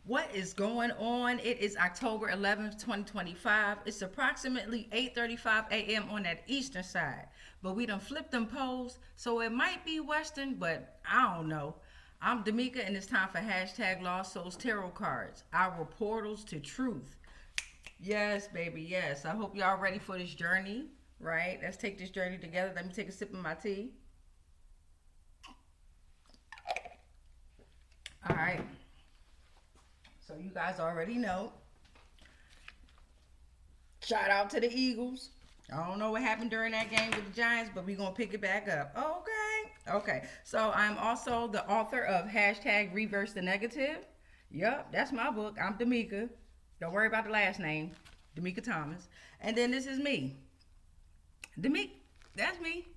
What is going on? It is October 11th, 2025. It's approximately 8:35 a.m. on that eastern side. But we done flipped them poles, so it might be western, but I don't know. I'm Damika, and it's time for hashtag Lost Souls Tarot Cards, our portals to truth. Yes, baby, yes. I hope y'all ready for this journey, right? Let's take this journey together. Let me take a sip of my tea. All right. So you guys already know. Shout out to the Eagles. I don't know what happened during that game with the Giants, but we're going to pick it back up. Okay. Okay. So I'm also the author of hashtag Reverse the Negative. Yup, that's my book. I'm Damika. Don't worry about the last name. Damika Thomas. And then this is me. Damika, that's me.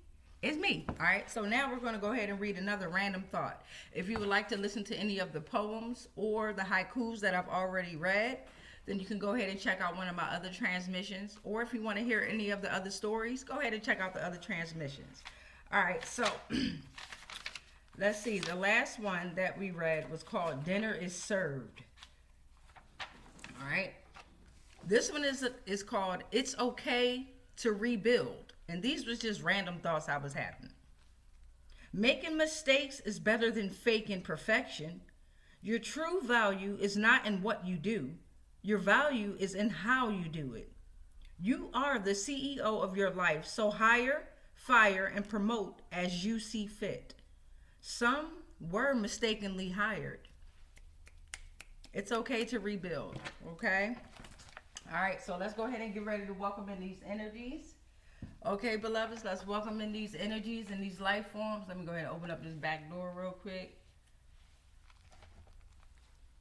It's me. All right. So now we're going to go ahead and read another random thought. If you would like to listen to any of the poems or the haikus that I've already read, then you can go ahead and check out one of my other transmissions. Or if you want to hear any of the other stories, go ahead and check out the other transmissions. All right. So let's see. The last one that we read was called Dinner is Served. All right. This one is called It's Okay to Rebuild. And these was just random thoughts I was having. Making mistakes is better than faking perfection. Your true value is not in what you do. Your value is in how you do it. You are the CEO of your life, so hire, fire, and promote as you see fit. Some were mistakenly hired. It's okay to rebuild, okay? All right, so let's go ahead and get ready to welcome in these energies. Okay, beloveds, let's welcome in these energies and these life forms. Let me go ahead and open up this back door real quick.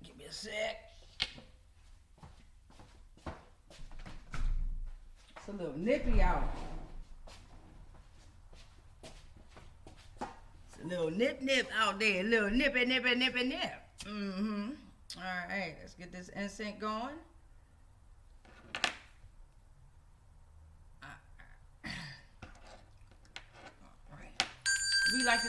Give me a sec. It's a little nippy out. It's a little nip out there. A little nippy nip. Mm-hmm. All right, let's get this incense going. We like to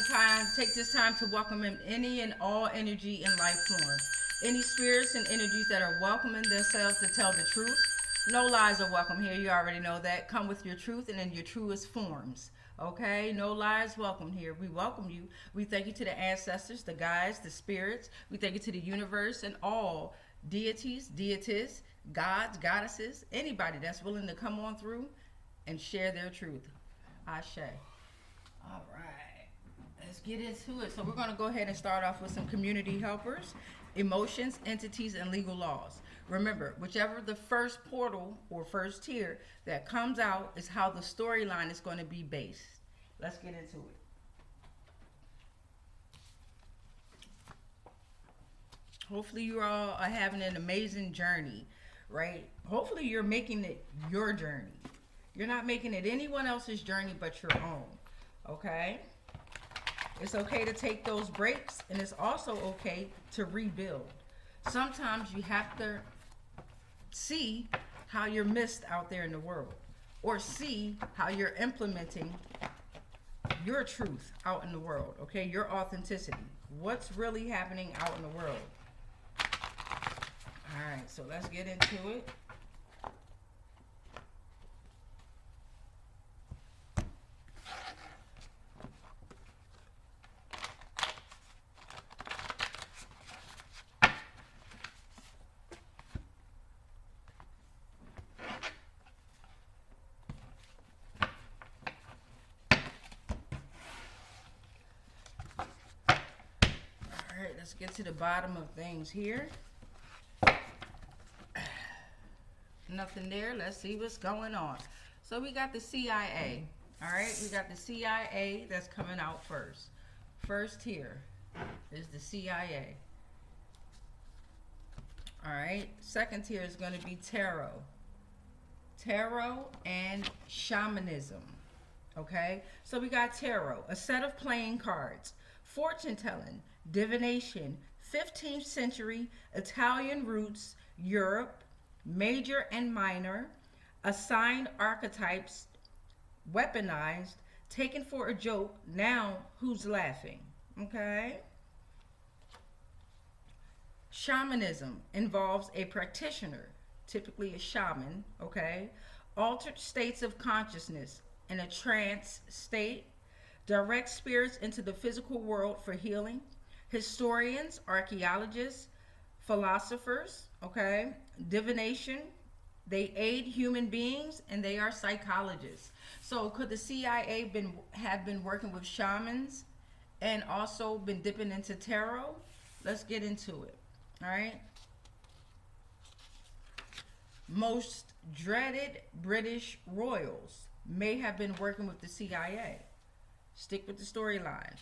take this time to welcome in any and all energy in life form. Any spirits and energies that are welcoming themselves to tell the truth. No lies are welcome here. You already know that. Come with your truth and in your truest forms. Okay? No lies welcome here. We welcome you. We thank you to the ancestors, the guides, the spirits. We thank you to the universe and all deities, deities, gods, goddesses, anybody that's willing to come on through and share their truth. Ashe. All right. Let's get into it. So we're going to go ahead and start off with some community helpers, emotions, entities, and legal laws. Remember, whichever the first portal or first tier that comes out is how the storyline is going to be based. Let's get into it. Hopefully you all are having an amazing journey, right? Hopefully you're making it your journey. You're not making it anyone else's journey but your own, okay? It's okay to take those breaks, and it's also okay to rebuild. Sometimes you have to see how you're missed out there in the world, or see how you're implementing your truth out in the world, okay? Your authenticity. What's really happening out in the world? All right, so let's get into it. Let's get to the bottom of things here. Nothing there. Let's see what's going on. So we got the CIA. All right, we got the CIA that's coming out first. First here is the CIA. All right, second tier is going to be tarot. Tarot and shamanism. Okay, so we got tarot, a set of playing cards, fortune telling, divination, 15th century, Italian roots, Europe, major and minor, assigned archetypes, weaponized, taken for a joke, now who's laughing? Okay? Shamanism involves a practitioner, typically a shaman, okay, altered states of consciousness in a trance state, direct spirits into the physical world for healing. Historians, archaeologists, philosophers, okay, divination, they aid human beings, and they are psychologists. So could the CIA have been working with shamans and also been dipping into tarot? Let's get into it. All right. Most dreaded British royals may have been working with the CIA. Stick with the storyline.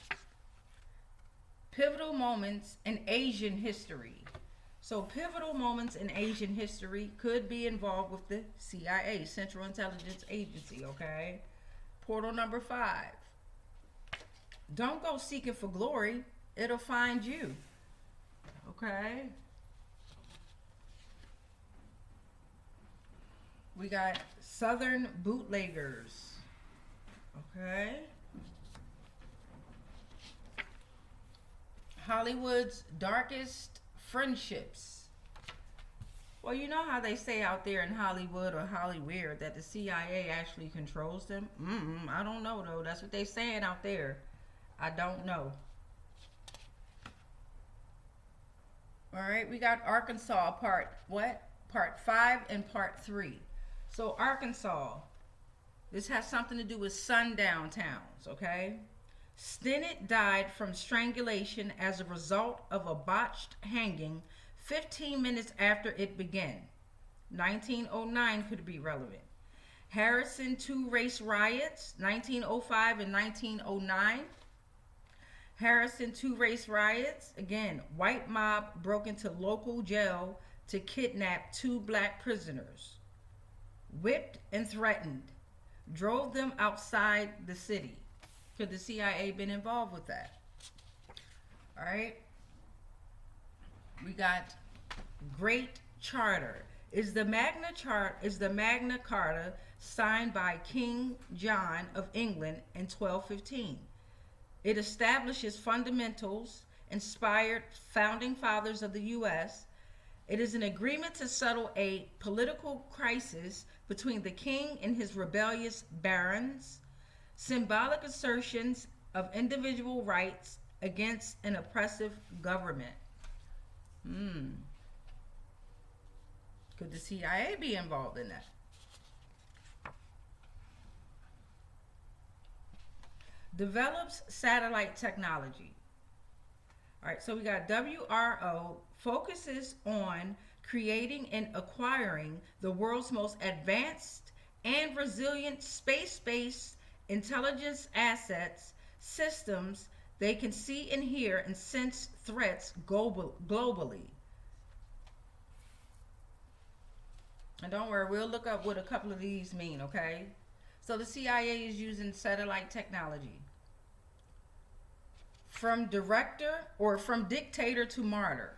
Pivotal moments in Asian history. So pivotal moments in Asian history could be involved with the CIA, Central Intelligence Agency, okay? Portal number 5. Don't go seeking for glory. It'll find you. Okay? We got Southern bootleggers. Okay? Hollywood's darkest friendships. Well, you know how they say out there in Hollywood or Hollyweird that the CIA actually controls them? I don't know though. That's what they saying out there. I don't know. All right, we got Arkansas part 5 and part 3. So Arkansas, this has something to do with sundown towns, okay? Stinnett died from strangulation as a result of a botched hanging 15 minutes after it began. 1909 could be relevant. Harrison 2 race riots, 1905 and 1909. Harrison 2 race riots, again, white mob broke into local jail to kidnap 2 black prisoners. Whipped and threatened. Drove them outside the city. Could the CIA been involved with that? All right. We got Great Charter. Is the Magna Carta signed by King John of England in 1215? It establishes fundamentals inspired founding fathers of the U.S. It is an agreement to settle a political crisis between the king and his rebellious barons. Symbolic assertions of individual rights against an oppressive government. Could the CIA be involved in that? Develops satellite technology. All right, so we got WRO focuses on creating and acquiring the world's most advanced and resilient space-based intelligence assets, systems they can see and hear and sense threats globally. And don't worry, we'll look up what a couple of these mean, okay? So the CIA is using satellite technology. From dictator to martyr.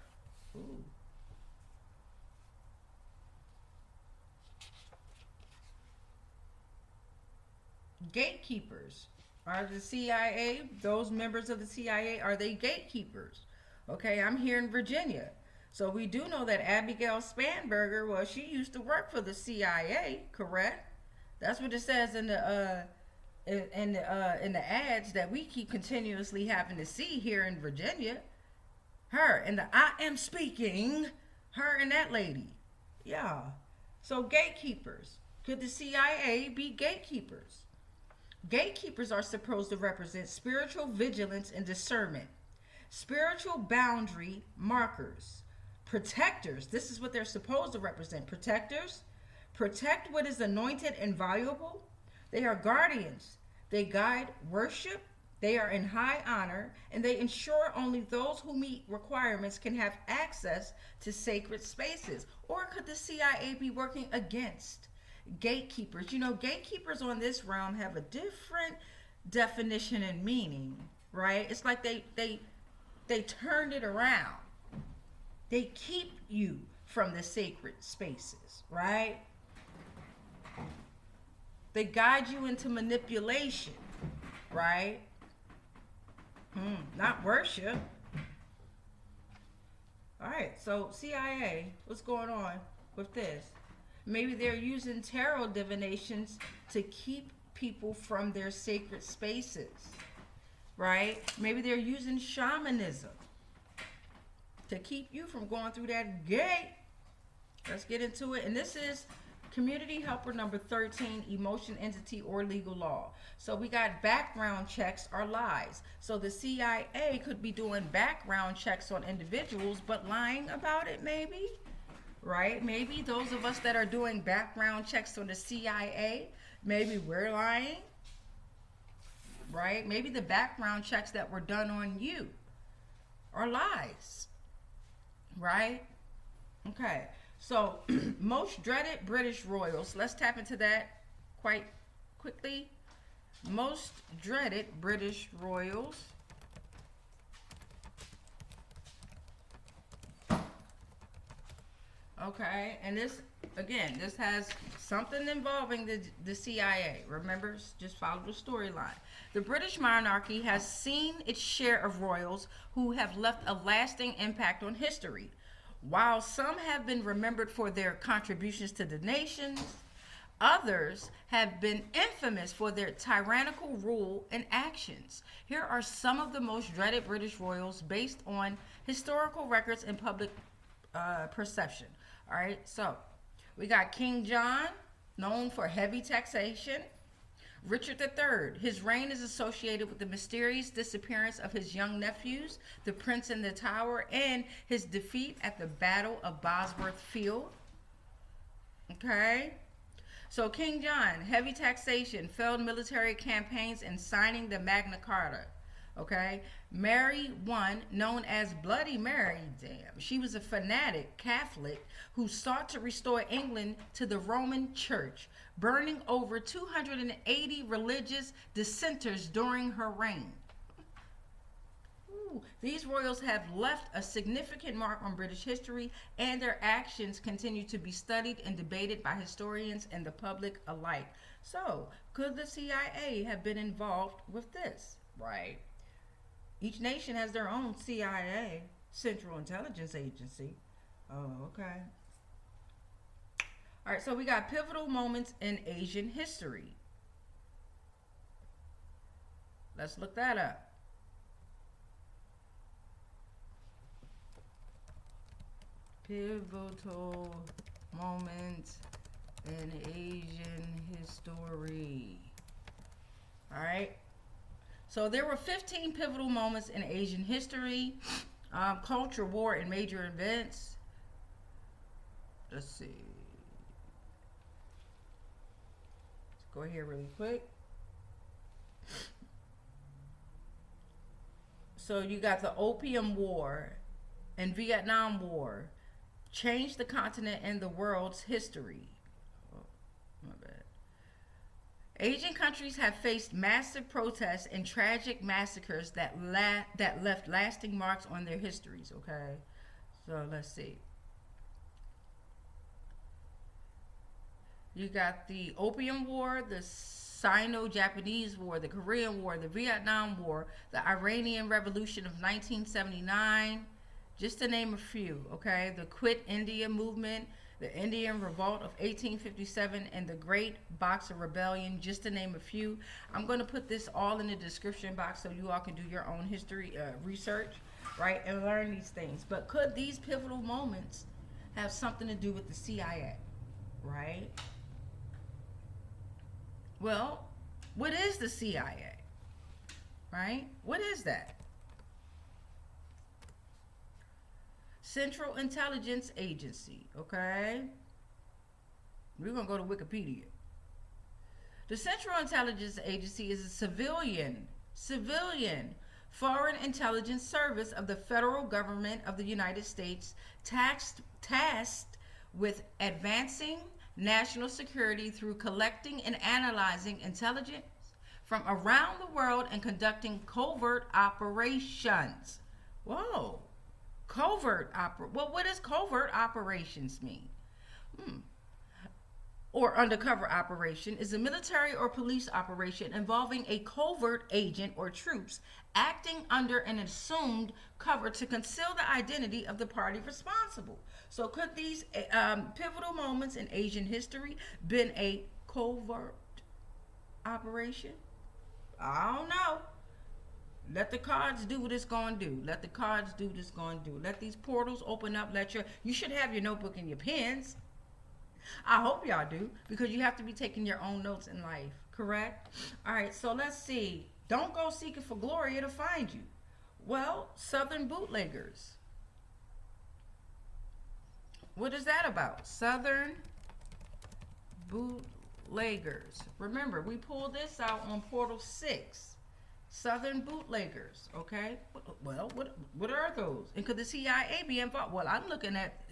Ooh. Gatekeepers. Are the CIA, those members of the CIA, are they gatekeepers? Okay, I'm here in Virginia. So we do know that Abigail Spanberger, well, she used to work for the CIA, correct? That's what it says in the ads that we keep continuously having to see here in Virginia. Her and the I am speaking, her and that lady. Yeah. So gatekeepers. Could the CIA be gatekeepers? Gatekeepers are supposed to represent spiritual vigilance and discernment, spiritual boundary markers, protectors. This is what they're supposed to represent. Protectors protect what is anointed and valuable. They are guardians. They guide worship. They are in high honor, and they ensure only those who meet requirements can have access to sacred spaces. Or could the CIA be working against gatekeepers? You know, gatekeepers on this realm have a different definition and meaning, right? It's like they turned it around. They keep you from the sacred spaces, right? They guide you into manipulation, right? Not worship. All right. right. So CIA, what's going on with this? Maybe they're using tarot divinations to keep people from their sacred spaces, right? Maybe they're using shamanism to keep you from going through that gate. Let's get into it. And this is community helper number 13, emotion, entity, or legal law. So we got background checks are lies. So the CIA could be doing background checks on individuals, but lying about it maybe, right? Maybe those of us that are doing background checks on the CIA, maybe we're lying, right? Maybe the background checks that were done on you are lies, right? Okay. So, most dreaded British royals. Let's tap into that quite quickly. Most dreaded British royals. Okay, and this, again, this has something involving the CIA. Remember, just follow the storyline. The British monarchy has seen its share of royals who have left a lasting impact on history. While some have been remembered for their contributions to the nations, others have been infamous for their tyrannical rule and actions. Here are some of the most dreaded British royals based on historical records and public perception. All right, so we got King John, known for heavy taxation. Richard III, his reign is associated with the mysterious disappearance of his young nephews, the Prince in the Tower, and his defeat at the Battle of Bosworth Field. Okay. So King John, heavy taxation, failed military campaigns, and signing the Magna Carta. Okay. Mary I, known as Bloody Mary, damn, she was a fanatic Catholic who sought to restore England to the Roman Church, burning over 280 religious dissenters during her reign. Ooh, these royals have left a significant mark on British history, and their actions continue to be studied and debated by historians and the public alike. So, could the CIA have been involved with this? Right. Each nation has their own CIA, Central Intelligence Agency. Oh, okay. All right, so we got pivotal moments in Asian history. Let's look that up. Pivotal moments in Asian history. All right. So there were 15 pivotal moments in Asian history, culture, war, and major events. Let's see. Let's go here really quick. So you got the Opium War and Vietnam War, changed the continent and the world's history. Oh, my bad. Asian countries have faced massive protests and tragic massacres that left lasting marks on their histories, okay? So let's see. You got the Opium War, the Sino-Japanese War, the Korean War, the Vietnam War, the Iranian Revolution of 1979, just to name a few, okay? The Quit India movement, the Indian Revolt of 1857, and the Great Boxer Rebellion, just to name a few. I'm going to put this all in the description box so you all can do your own history research, right, and learn these things. But could these pivotal moments have something to do with the CIA, right? Well, what is the CIA, right? What is that? Central Intelligence Agency, okay? We're going to go to Wikipedia. The Central Intelligence Agency is a civilian foreign intelligence service of the federal government of the United States tasked with advancing national security through collecting and analyzing intelligence from around the world and conducting covert operations. Whoa. Well, what does covert operations mean? or undercover operation is a military or police operation involving a covert agent or troops acting under an assumed cover to conceal the identity of the party responsible. So could these pivotal moments in Asian history been a covert operation? I don't know. Let the cards do what it's going to do. Let the cards do what it's going to do. Let these portals open up. You should have your notebook and your pens. I hope y'all do, because you have to be taking your own notes in life, correct? All right, so let's see. Don't go seeking for glory, it'll find you. Well, Southern bootleggers. What is that about? Southern bootleggers. Remember, we pulled this out on Portal 6. Southern bootleggers, okay? Well, what are those? And could the CIA be involved? Well, I'm looking at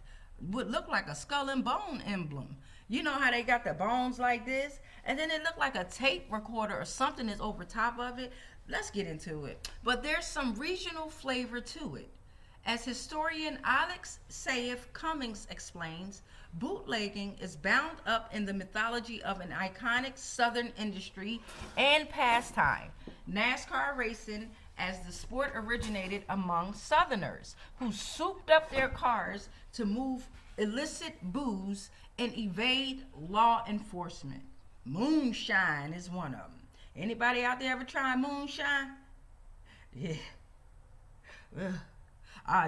what looked like a skull and bone emblem. You know how they got the bones like this? And then it looked like a tape recorder or something is over top of it. Let's get into it. But there's some regional flavor to it. As historian Alex Saif Cummings explains, bootlegging is bound up in the mythology of an iconic Southern industry and pastime, NASCAR racing, as the sport originated among Southerners who souped up their cars to move illicit booze and evade law enforcement. Moonshine is one of them. Anybody out there ever try moonshine? Yeah.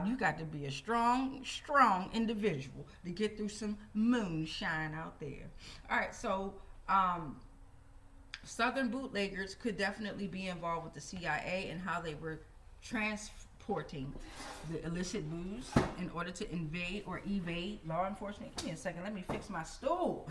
You got to be a strong individual to get through some moonshine out there. All right, so Southern bootleggers could definitely be involved with the CIA and how they were transporting the illicit booze in order to invade or evade law enforcement. Give me a second, let me fix my stool.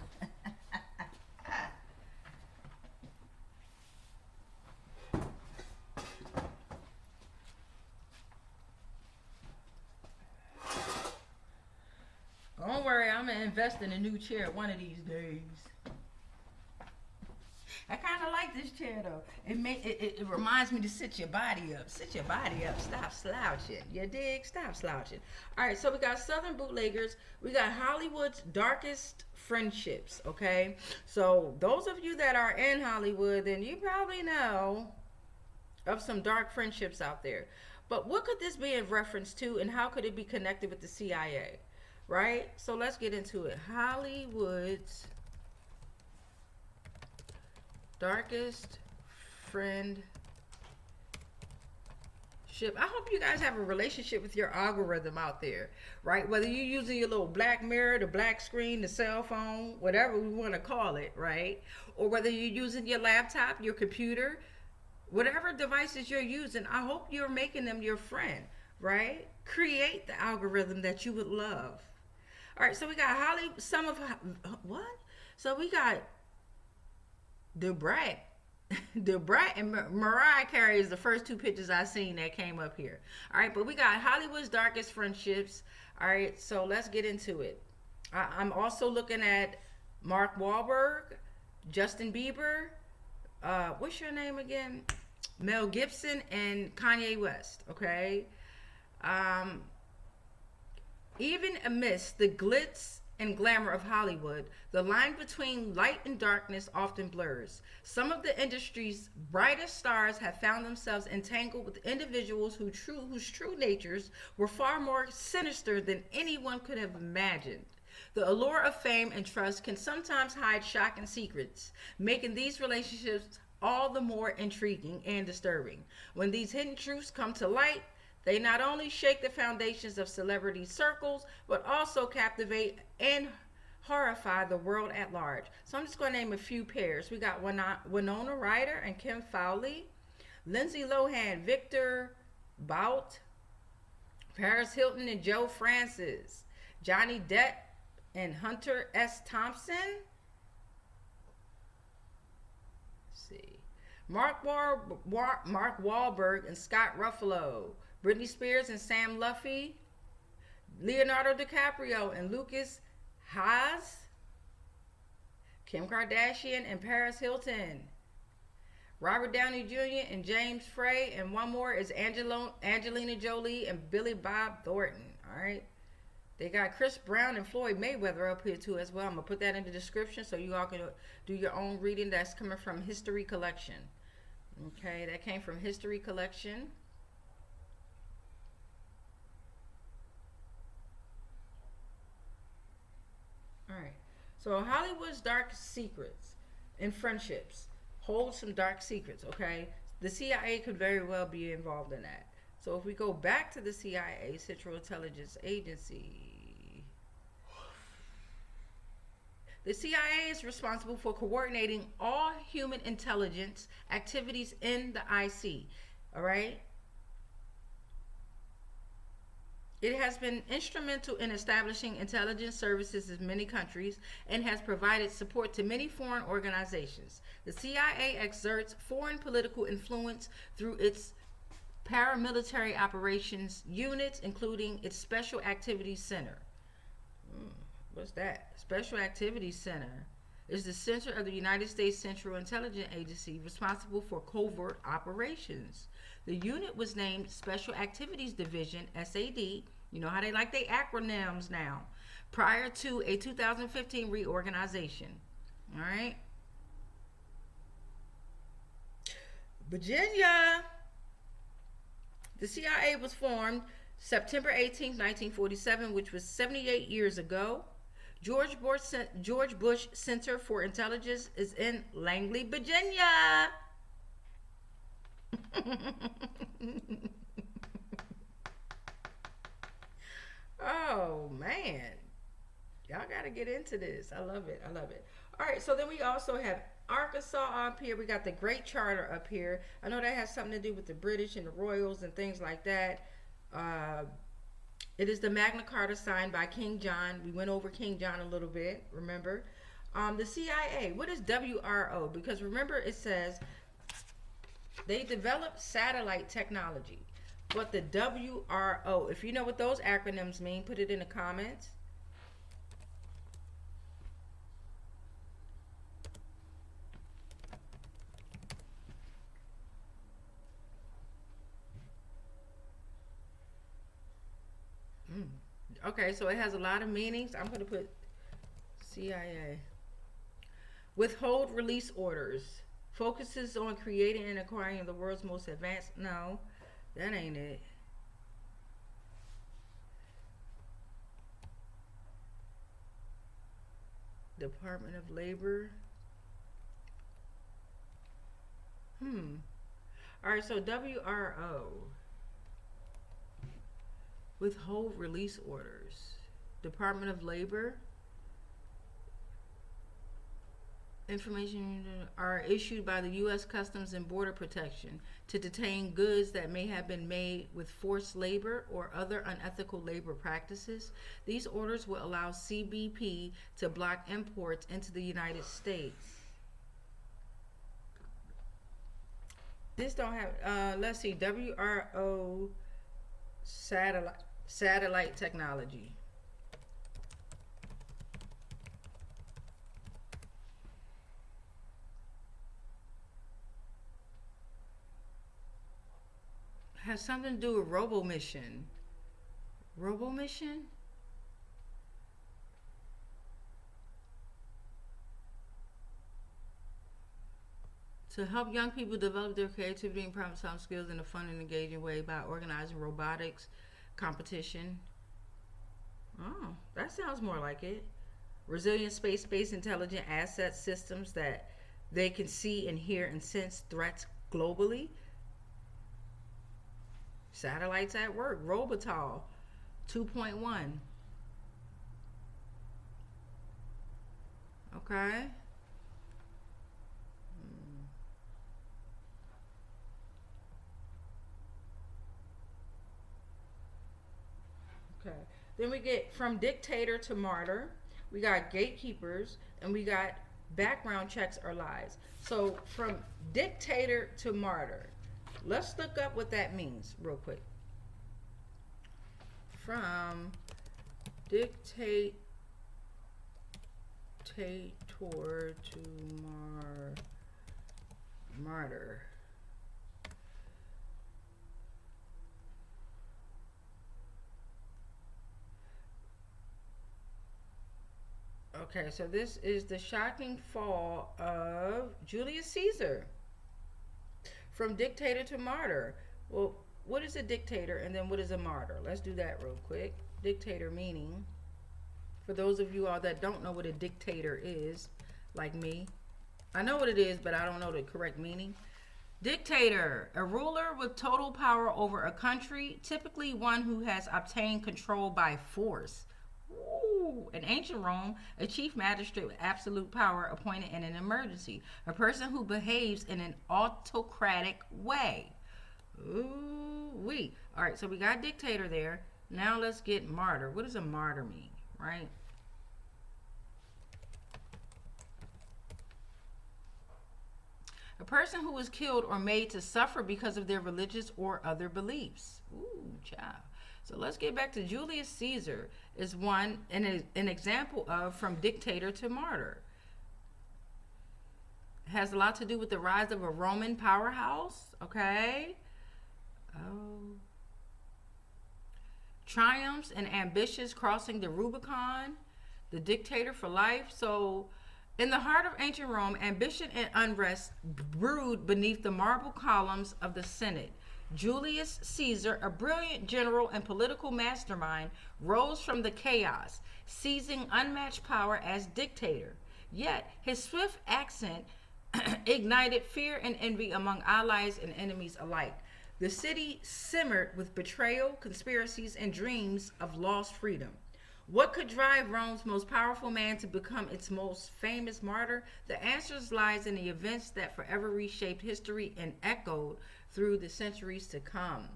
Don't worry, I'm gonna invest in a new chair one of these days. I kind of like this chair though. It reminds me to sit your body up. Sit your body up. Stop slouching. You dig? Stop slouching. All right, so we got Southern bootleggers. We got Hollywood's darkest friendships. Okay, so those of you that are in Hollywood, then you probably know of some dark friendships out there. But what could this be in reference to, and how could it be connected with the CIA? Right? So let's get into it. Hollywood's darkest friendship. I hope you guys have a relationship with your algorithm out there, right? Whether you're using your little black mirror, the black screen, the cell phone, whatever we want to call it, right? Or whether you're using your laptop, your computer, whatever devices you're using, I hope you're making them your friend, right? Create the algorithm that you would love. All right, so we got what? So we got Debrat. Debrat and Mariah Carey is the first two pictures I seen that came up here. All right, but we got Hollywood's darkest friendships. All right, so let's get into it. I'm also looking at Mark Wahlberg, Justin Bieber, what's your name again? Mel Gibson and Kanye West, okay? Even amidst the glitz and glamour of Hollywood, the line between light and darkness often blurs. Some of the industry's brightest stars have found themselves entangled with individuals whose true natures were far more sinister than anyone could have imagined. The allure of fame and trust can sometimes hide shocking secrets, making these relationships all the more intriguing and disturbing. When these hidden truths come to light, they not only shake the foundations of celebrity circles, but also captivate and horrify the world at large. So I'm just going to name a few pairs. We got Winona Ryder and Kim Fowley, Lindsay Lohan, Victor Bout, Paris Hilton and Joe Francis, Johnny Depp and Hunter S. Thompson. Let's see. Mark Wahlberg and Scott Ruffalo, Britney Spears and Sam Luffy, Leonardo DiCaprio and Lucas Haas, Kim Kardashian and Paris Hilton, Robert Downey Jr. and James Frey, and one more is Angelina Jolie and Billy Bob Thornton. All right. They got Chris Brown and Floyd Mayweather up here too as well. I'm gonna put that in the description so you all can do your own reading. That's coming from History Collection. Okay, that came from History Collection. All right. So Hollywood's dark secrets and friendships hold some dark secrets. Okay, the CIA could very well be involved in that. So if we go back to the CIA, Central Intelligence Agency, the CIA is responsible for coordinating all human intelligence activities in the IC. All right. It has been instrumental in establishing intelligence services in many countries and has provided support to many foreign organizations. The CIA exerts foreign political influence through its paramilitary operations units, including its Special Activities Center. What's that? Special Activities Center is the center of the United States Central Intelligence Agency responsible for covert operations. The unit was named Special Activities Division, SAD. You know how they like their acronyms now. Prior to a 2015 reorganization. All right. Virginia. The CIA was formed September 18, 1947, which was 78 years ago. George Bush Center for Intelligence is in Langley, Virginia. Oh man, y'all gotta get into this. I love it. I love it. All right, so then we also have Arkansas up here. We got the Great Charter up here. I know that has something to do with the British and the Royals and things like that. It is the Magna Carta signed by King John. We went over King John a little bit, remember? The CIA, what is WRO? Because remember it says they developed satellite technology. But the WRO, if you know what those acronyms mean, put it in the comments. Okay, so it has a lot of meanings. I'm going to put CIA. Withhold release orders. Focuses on creating and acquiring the world's most advanced. No, that ain't it. Department of Labor. All right, so WRO. Withhold release orders. Department of Labor. Information are issued by the U.S. Customs and Border Protection to detain goods that may have been made with forced labor or other unethical labor practices. These orders will allow CBP to block imports into the United States. This don't have, let's see, WRO satellite technology. Has something to do with robo mission. Robo mission? To help young people develop their creativity and problem-solving skills in a fun and engaging way by organizing robotics competition. Oh, that sounds more like it. Resilient space-based intelligent asset systems that they can see and hear and sense threats globally. Satellites at work. Robotal 2.1. Okay. Okay. Then we get from dictator to martyr. We got gatekeepers, and we got background checks or lies. So from dictator to martyr. Let's look up what that means real quick. From dictator to martyr. Okay, so this is the shocking fall of Julius Caesar. From dictator to martyr. Well, what is a dictator and then what is a martyr? Let's do that real quick. Dictator meaning, for those of you all that don't know what a dictator is, like me, I know what it is, but I don't know the correct meaning. Dictator, a ruler with total power over a country, typically one who has obtained control by force. Ooh. In ancient Rome, a chief magistrate with absolute power appointed in an emergency. A person who behaves in an autocratic way. Ooh wee. All right, so we got dictator there. Now let's get martyr. What does a martyr mean, right? A person who was killed or made to suffer because of their religious or other beliefs. Ooh, child. So let's get back to Julius Caesar is an example of from dictator to martyr. It has a lot to do with the rise of a Roman powerhouse, okay? Oh. Triumphs and ambitions crossing the Rubicon, the dictator for life. So in the heart of ancient Rome, ambition and unrest brewed beneath the marble columns of the Senate. Julius Caesar, a brilliant general and political mastermind, rose from the chaos, seizing unmatched power as dictator. Yet his swift ascent ignited fear and envy among allies and enemies alike. The city simmered with betrayal, conspiracies, and dreams of lost freedom. What could drive Rome's most powerful man to become its most famous martyr? The answer lies in the events that forever reshaped history and echoed through the centuries to come.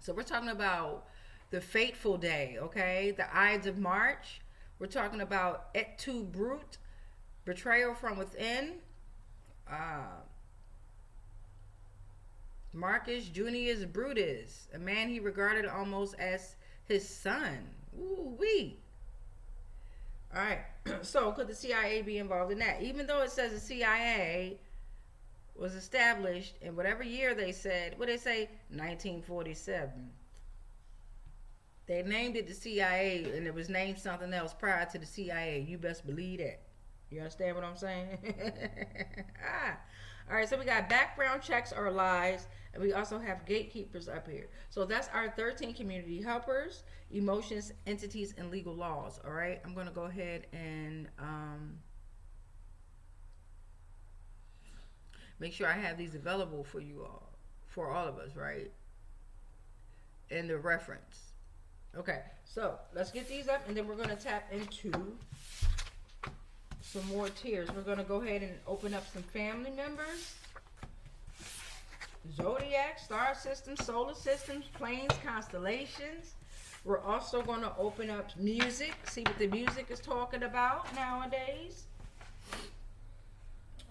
So we're talking about the fateful day, okay? The Ides of March. We're talking about Et tu, Brute, betrayal from within. Marcus Junius Brutus, a man he regarded almost as his son. Ooh wee. All right. So could the CIA be involved in that? Even though it says the CIA was established in whatever year they said, what they say, 1947. They named it the CIA, and it was named something else prior to the CIA. You best believe that. You understand what I'm saying? All right, so we got background checks or lies, and we also have gatekeepers up here. So that's our 13 community helpers, emotions, entities, and legal laws. All right, I'm going to go ahead and make sure I have these available for you all, for all of us, right? And the reference. Okay, so let's get these up, and then we're going to tap into some more tiers. We're going to go ahead and open up some family members, Zodiacs, star systems, solar systems, planes, constellations. We're also going to open up music, see what the music is talking about nowadays.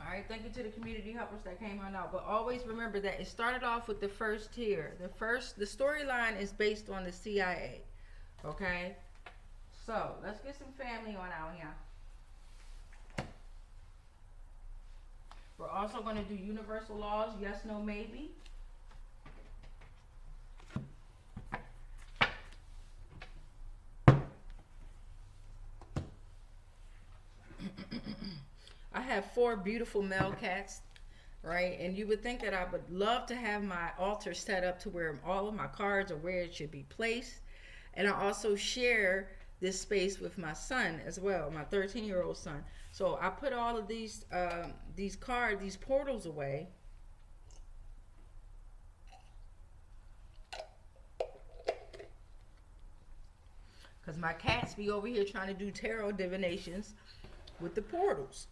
All right, thank you to the community helpers that came on out. But always remember that it started off with the first tier. The storyline is based on the CIA. Okay? So, let's get some family on out here. We're also going to do universal laws, yes, no, maybe. I have 4 beautiful male cats, right? And you would think that I would love to have my altar set up to where all of my cards are where it should be placed. And I also share this space with my son as well, my 13-year-old son. So I put all of these cards, these portals away. Because my cats be over here trying to do tarot divinations with the portals.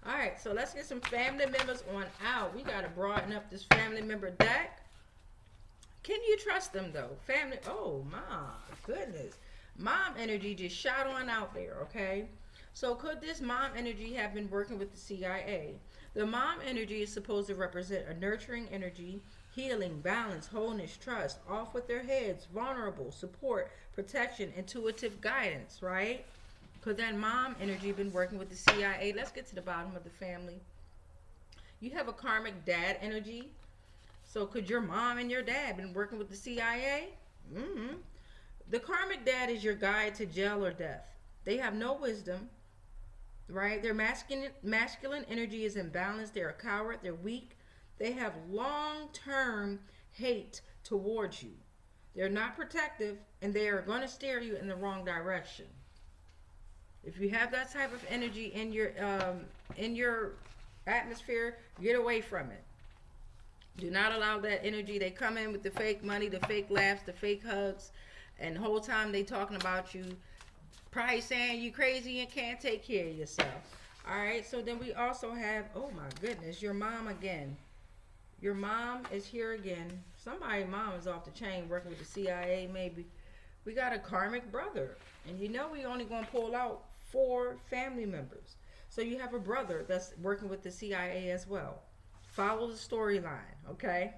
Alright, so let's get some family members on out. We got to broaden up this family member deck. Can you trust them though? Family, oh my goodness. Mom energy just shot on out there, okay? So could this mom energy have been working with the CIA? The mom energy is supposed to represent a nurturing energy, healing, balance, wholeness, trust, off with their heads, vulnerable, support, protection, intuitive guidance, right? Could that mom energy been working with the CIA? Let's get to the bottom of the family. You have a karmic dad energy. So could your mom and your dad been working with the CIA? The karmic dad is your guide to jail or death. They have no wisdom, right? Their masculine energy is imbalanced. They're a coward. They're weak. They have long-term hate towards you. They're not protective, and they are going to steer you in the wrong direction. If you have that type of energy in your atmosphere, get away from it. Do not allow that energy. They come in with the fake money, the fake laughs, the fake hugs, and the whole time they talking about you, probably saying you crazy and can't take care of yourself. All right, so then we also have, oh my goodness, your mom again. Your mom is here again. Somebody's mom is off the chain working with the CIA maybe. We got a karmic brother. And you know we only going to pull out 4 family members. So you have a brother that's working with the CIA as well. Follow the storyline, okay?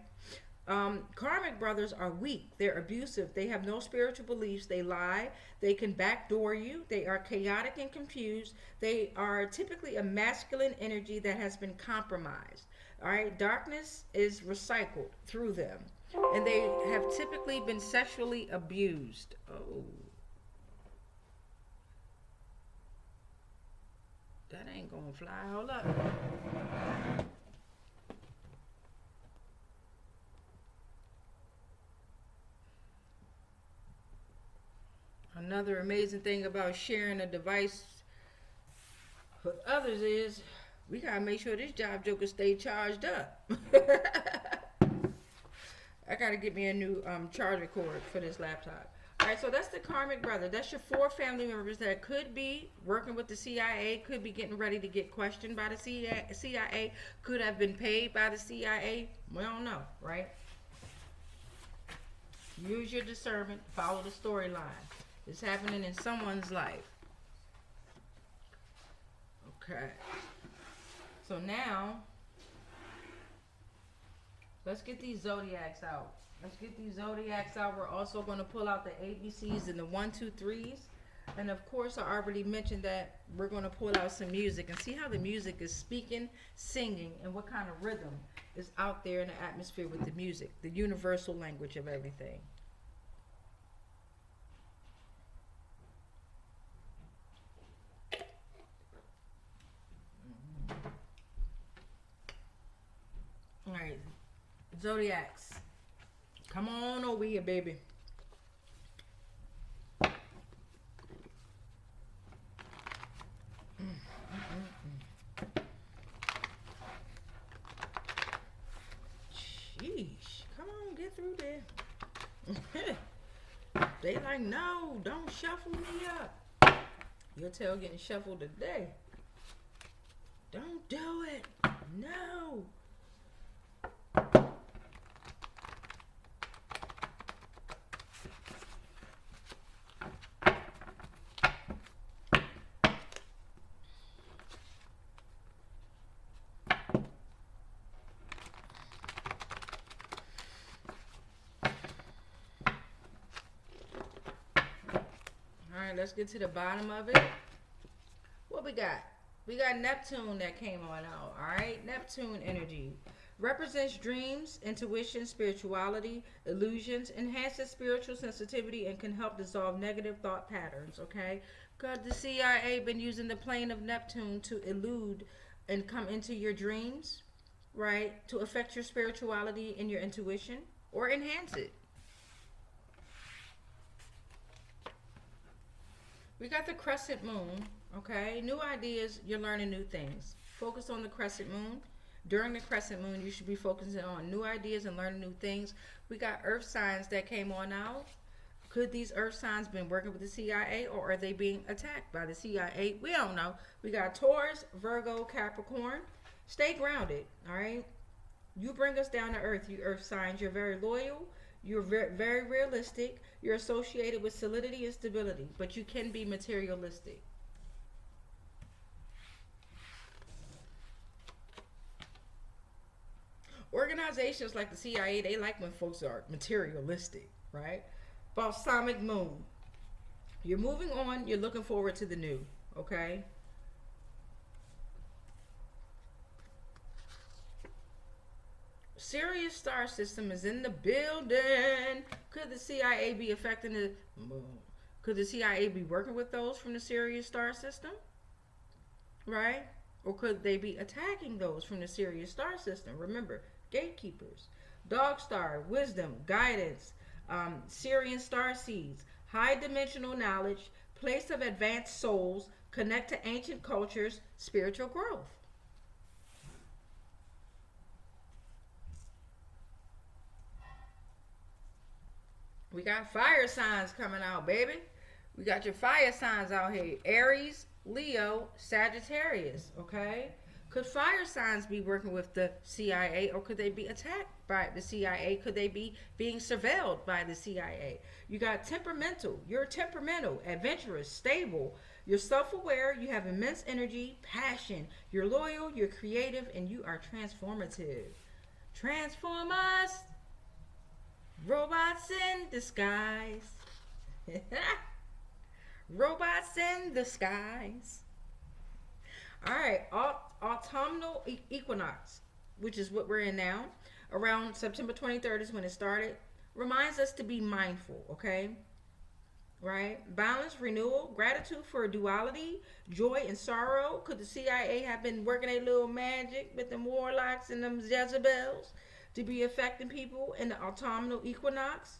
Karmic brothers are weak. They're abusive. They have no spiritual beliefs. They lie. They can backdoor you. They are chaotic and confused. They are typically a masculine energy that has been compromised. All right, darkness is recycled through them, and they have typically been sexually abused. Oh, that ain't gonna fly. Hold up. Another amazing thing about sharing a device with others is we gotta make sure this job joker stay charged up. I gotta get me a new charger cord for this laptop. All right, so that's the karmic brother. That's your 4 family members that could be working with the CIA, could be getting ready to get questioned by the CIA, could have been paid by the CIA. We don't know, right? Use your discernment, follow the storyline. It's happening in someone's life. Okay. So now, let's get these zodiacs out. We're also going to pull out the ABCs and the 1, 2, 3s. And of course, I already mentioned that we're going to pull out some music and see how the music is speaking, singing, and what kind of rhythm is out there in the atmosphere with the music, the universal language of everything. All right, Zodiacs, come on over here, baby. Sheesh, come on, get through there. They like, no, don't shuffle me up. Your tail getting shuffled today. Don't do it. No. Let's get to the bottom of it. What we got? We got Neptune that came on out. All right, Neptune energy represents dreams, intuition, spirituality, illusions, enhances spiritual sensitivity, and can help dissolve negative thought patterns. Okay, because the CIA been using the plane of Neptune to elude and come into your dreams, right, to affect your spirituality and your intuition or enhance it. We got the crescent moon, okay? New ideas, you're learning new things. Focus on the crescent moon. During the crescent moon, you should be focusing on new ideas and learning new things. We got earth signs that came on out. Could these earth signs been working with the CIA, or are they being attacked by the CIA? We don't know. We got Taurus, Virgo, Capricorn. Stay grounded, all right? You bring us down to earth, you earth signs. You're very loyal. You're very realistic. You're associated with solidity and stability, but you can be materialistic. Organizations like the CIA, they like when folks are materialistic, right? Balsamic moon. You're moving on. You're looking forward to the new, okay? Sirius star system is in the building. Could the CIA be affecting the? Could the CIA be working with those from the Sirius star system? Right? Or could they be attacking those from the Sirius star system? Remember, gatekeepers, dog star, wisdom, guidance, Sirian star seeds, high dimensional knowledge, place of advanced souls, connect to ancient cultures, spiritual growth. We got fire signs coming out, baby. We got your fire signs out here. Aries, Leo, Sagittarius, okay? Could fire signs be working with the CIA, or could they be attacked by the CIA? Could they be being surveilled by the CIA? You got temperamental. You're temperamental, adventurous, stable. You're self-aware. You have immense energy, passion. You're loyal, you're creative, and you are transformative. Transformers. Robots in disguise. Robots in disguise. All right, autumnal equinox, which is what we're in now, around September 23rd is when it started, reminds us to be mindful, okay? Right? Balance, renewal, gratitude for duality, joy and sorrow. Could the CIA have been working a little magic with them warlocks and them Jezebels to be affecting people in the autumnal equinox?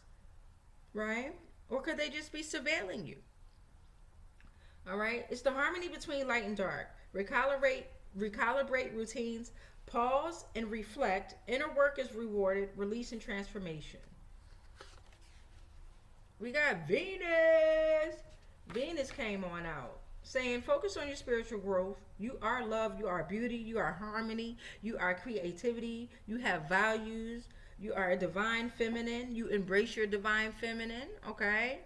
Right? Or could they just be surveilling you? All right? It's the harmony between light and dark. Recalibrate routines, pause and reflect. Inner work is rewarded, release and transformation. We got Venus. Venus came on out saying focus on your spiritual growth. You are love, you are beauty, you are harmony, you are creativity, you have values, you are a divine feminine, you embrace your divine feminine, okay?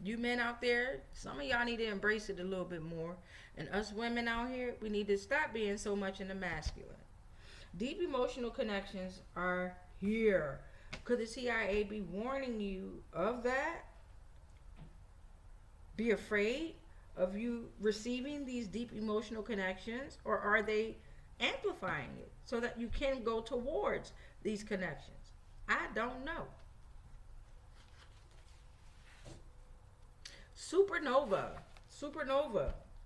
You men out there, some of y'all need to embrace it a little bit more. And us women out here, we need to stop being so much in the masculine. Deep emotional connections are here. Could the CIA be warning you of that? Be afraid of you receiving these deep emotional connections, or are they amplifying it so that you can go towards these connections? I don't know. Supernova.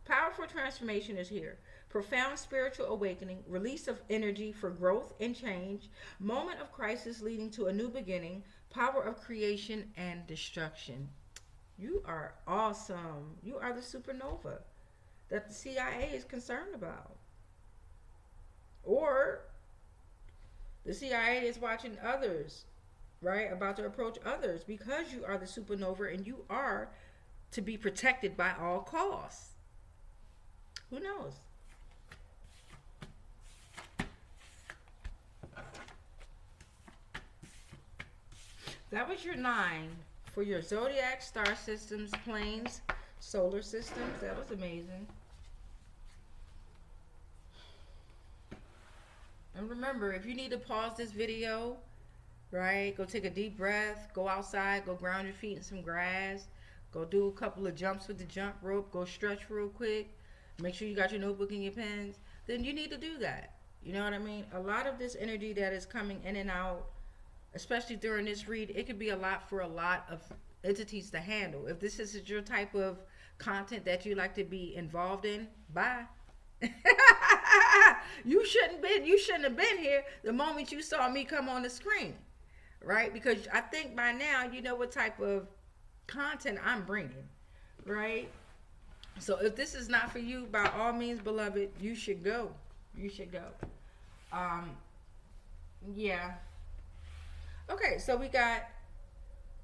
Powerful transformation is here. Profound spiritual awakening, release of energy for growth and change, moment of crisis leading to a new beginning, power of creation and destruction. You are awesome. You are the supernova that the CIA is concerned about. Or the CIA is watching others, right? About to approach others because you are the supernova and you are to be protected by all costs. Who knows? That was your 9 for your zodiac, star systems, planes, solar systems. That was amazing. And remember, if you need to pause this video, right, go take a deep breath, go outside, go ground your feet in some grass, go do a couple of jumps with the jump rope, go stretch real quick, make sure you got your notebook and your pens, then you need to do that. You know what I mean? A lot of this energy that is coming in and out, especially during this read, it could be a lot for a lot of entities to handle. If this is your type of content that you like to be involved in, bye. You shouldn't have been here the moment you saw me come on the screen, right? Because I think by now you know what type of content I'm bringing, right? So if this is not for you, by all means, beloved, you should go. You should go. Yeah. Okay, so we got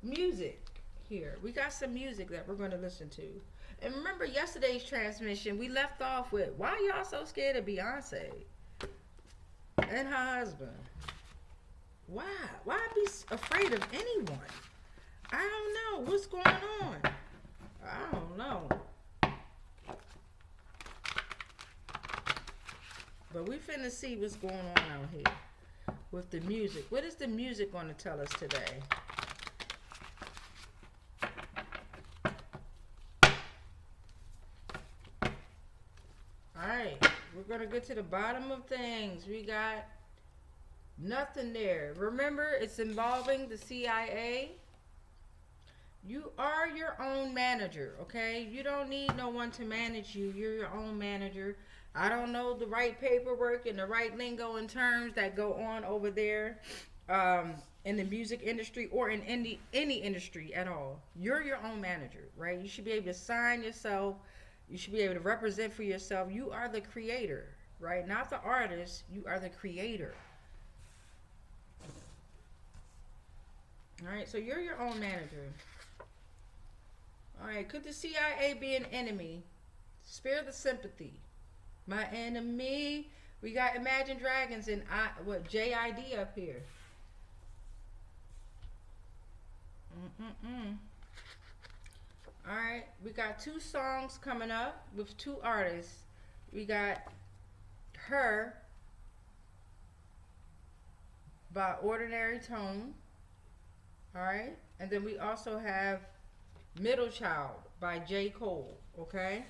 music here. We got some music that we're going to listen to. And remember yesterday's transmission, we left off with, why y'all so scared of Beyonce and her husband? Why? Why be afraid of anyone? I don't know. What's going on? I don't know. But we finna see what's going on out here with the music. What is the music going to tell us today? Alright, we're going to get to the bottom of things. We got Nothing there. Remember, it's involving the CIA. You are your own manager, okay? You don't need no one to manage you. You're your own manager. I don't know the right paperwork and the right lingo and terms that go on over there in the music industry or in any industry at all. You're your own manager, right? You should be able to sign yourself. You should be able to represent for yourself. You are the creator, right? Not the artist. You are the creator. All right, so you're your own manager. All right, could the CIA be an enemy? Spare the sympathy. My enemy. We got Imagine Dragons and JID up here. All right, we got 2 songs coming up with 2 artists. We got Her by Ordinary Tone. All right, and then we also have Middle Child by J. Cole. Okay.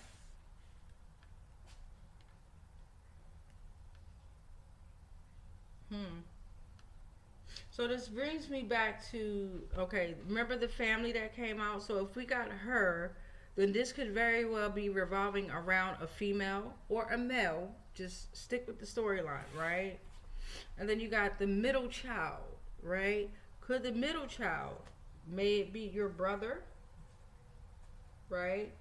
So this brings me back to, okay, remember the family that came out? So if we got Her, then this could very well be revolving around a female or a male. Just stick with the storyline, right? And then you got the middle child, right? Could the middle child, may it be your brother, right?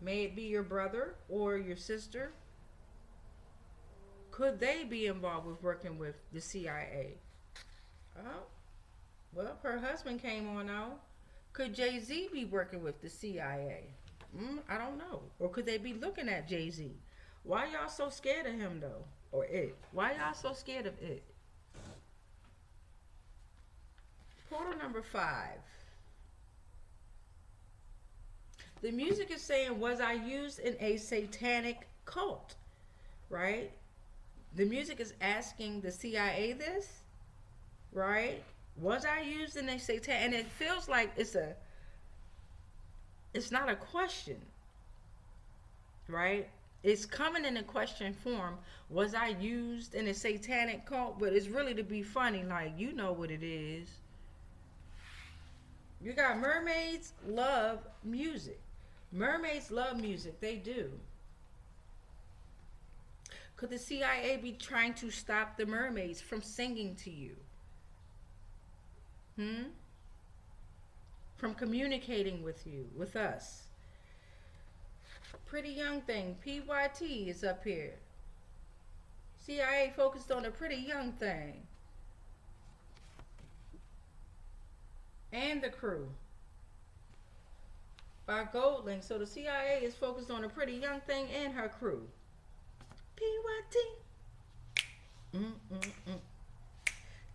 May it be your brother or your sister? Could they be involved with working with the CIA? Oh, well, her husband came on out. Could Jay-Z be working with the CIA? I don't know. Or could they be looking at Jay-Z? Why y'all so scared of him, though? Or it? Why y'all so scared of it? Portal number 5. The music is saying, was I used in a satanic cult? Right? The music is asking the CIA this, right? Was I used in a satanic? And it feels like it's not a question, right? It's coming in a question form. Was I used in a satanic cult? But it's really to be funny, like, you know what it is. You got mermaids love music. Mermaids love music. They do. Could the CIA be trying to stop the mermaids from singing to you? From communicating with you, with us. Pretty young thing. PYT is up here. CIA focused on a pretty young thing. And the crew. By Goldlink. So the CIA is focused on a pretty young thing and her crew. PYT.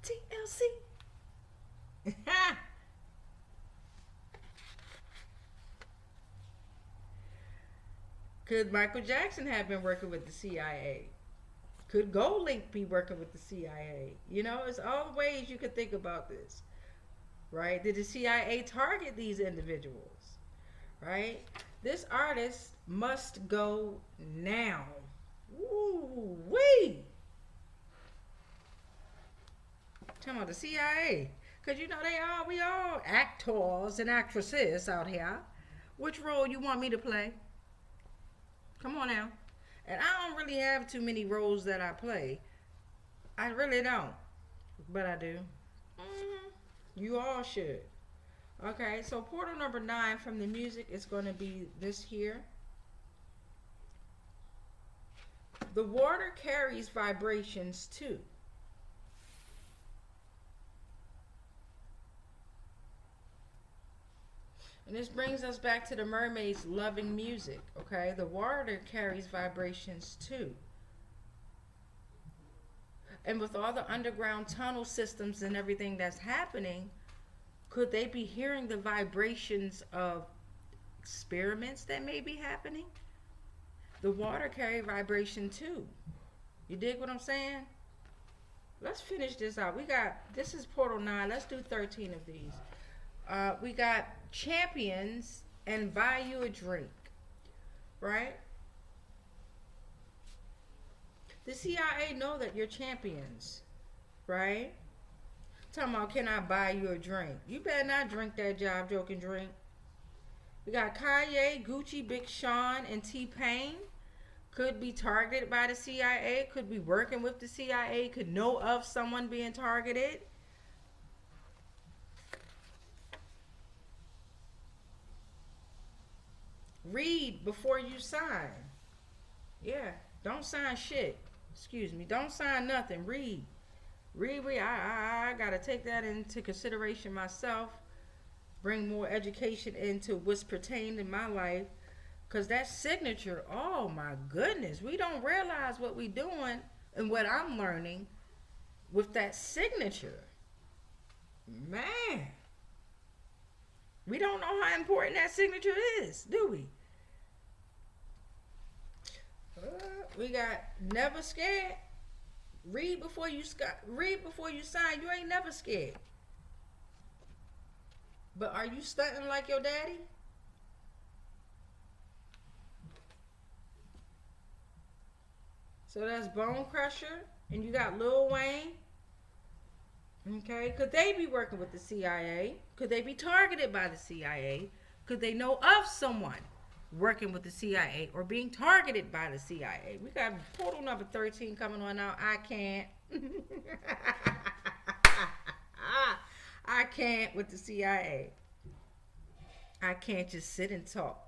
TLC. Could Michael Jackson have been working with the CIA? Could Goldlink be working with the CIA? You know, it's all the ways you could think about this. Right? Did the CIA target these individuals? Right? This artist must go now. Ooh, wee. Talking about the CIA. Because you know we all actors and actresses out here. Which role you want me to play? Come on now. And I don't really have too many roles that I play. I really don't. But I do. You all should. Okay, so portal number 9 from the music is going to be this here. The water carries vibrations too. And this brings us back to the mermaids loving music, okay? The water carries vibrations too. And with all the underground tunnel systems and everything that's happening, could they be hearing the vibrations of experiments that may be happening? The water carry vibration too. You dig what I'm saying? Let's finish this out. This is portal 9. Let's do 13 of these. We got champions and buy you a drink, right? The CIA know that you're champions, right? Talking about, can I buy you a drink? You better not drink that job joking drink. We got Kanye, Gucci, Big Sean, and T-Pain. Could be targeted by the CIA. Could be working with the CIA. Could know of someone being targeted. Read before you sign. Yeah, don't sign shit. Excuse me. Don't sign nothing. Read. Read. I gotta take that into consideration myself. Bring more education into what's pertained in my life. Because that signature, oh my goodness, we don't realize what we're doing and what I'm learning with that signature. Man, we don't know how important that signature is, do we? We got never scared. Read before you sign. You ain't never scared. But are you stunting like your daddy? So that's Bone Crusher, and you got Lil Wayne. Okay, could they be working with the CIA? Could they be targeted by the CIA? Could they know of someone working with the CIA or being targeted by the CIA? We got portal number 13 coming on now. I can't. I can't with the CIA. I can't just sit and talk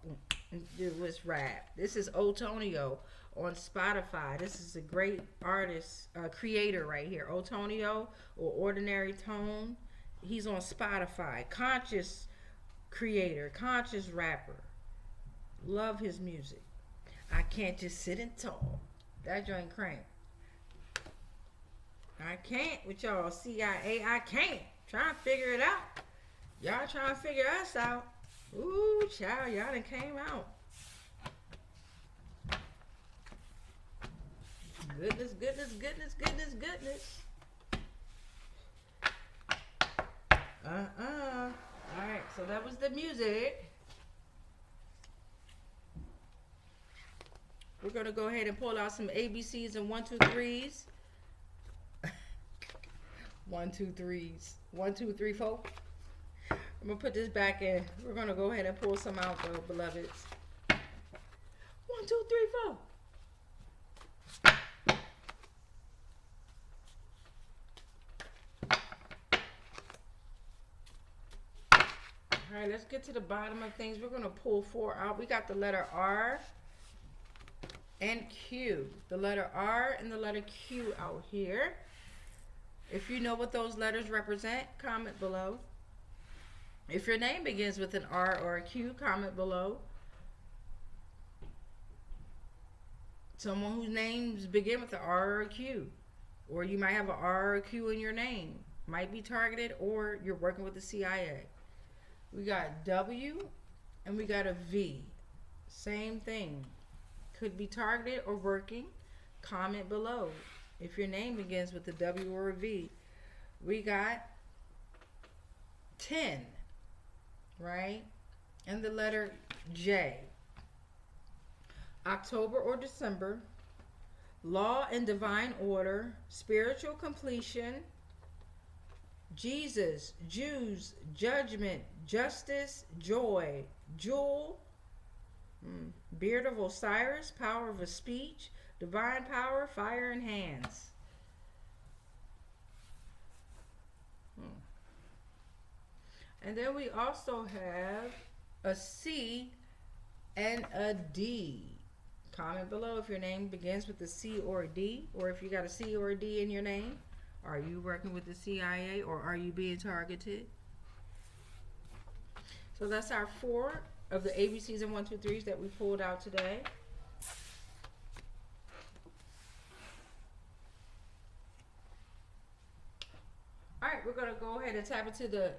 and do this rap. This is Otonio on Spotify. This is a great artist, creator right here. Otonio or Ordinary Tone. He's on Spotify. Conscious creator, conscious rapper. Love his music. I can't just sit and talk. That joint crank. I can't with y'all CIA. I can't. Trying to figure it out. Y'all trying to figure us out. Ooh, child, y'all done came out. Goodness, goodness, goodness, goodness, goodness. Alright, so that was the music. We're going to go ahead and pull out some ABCs and 1, 2, 3s. 1, 2, 3s. 1, 2, 3, 4. I'm going to put this back in. We're going to go ahead and pull some out, though, beloveds. 1, 2, 3, 4. All right, let's get to the bottom of things. We're going to pull 4 out. We got the letter R and Q. The letter R and the letter Q out here. If you know what those letters represent, comment below. If your name begins with an R or a Q, comment below. Someone whose names begin with an R or a Q. Or you might have an R or a Q in your name. Might be targeted, or you're working with the CIA. We got W and we got a V. Same thing. Could be targeted or working. Comment below if your name begins with a W or a V. We got 10, right? And the letter J. October or December. Law and divine order. Spiritual completion. Jesus, Jews, judgment, justice, joy, jewel, beard of Osiris, power of a speech, divine power, fire in hands. And then we also have a C and a D. Comment below if your name begins with a C or a D, or if you got a C or a D in your name. Are you working with the CIA or are you being targeted? So that's our 4 of the ABCs and 1, 2, 3s that we pulled out today. All right, we're going to go ahead and tap into the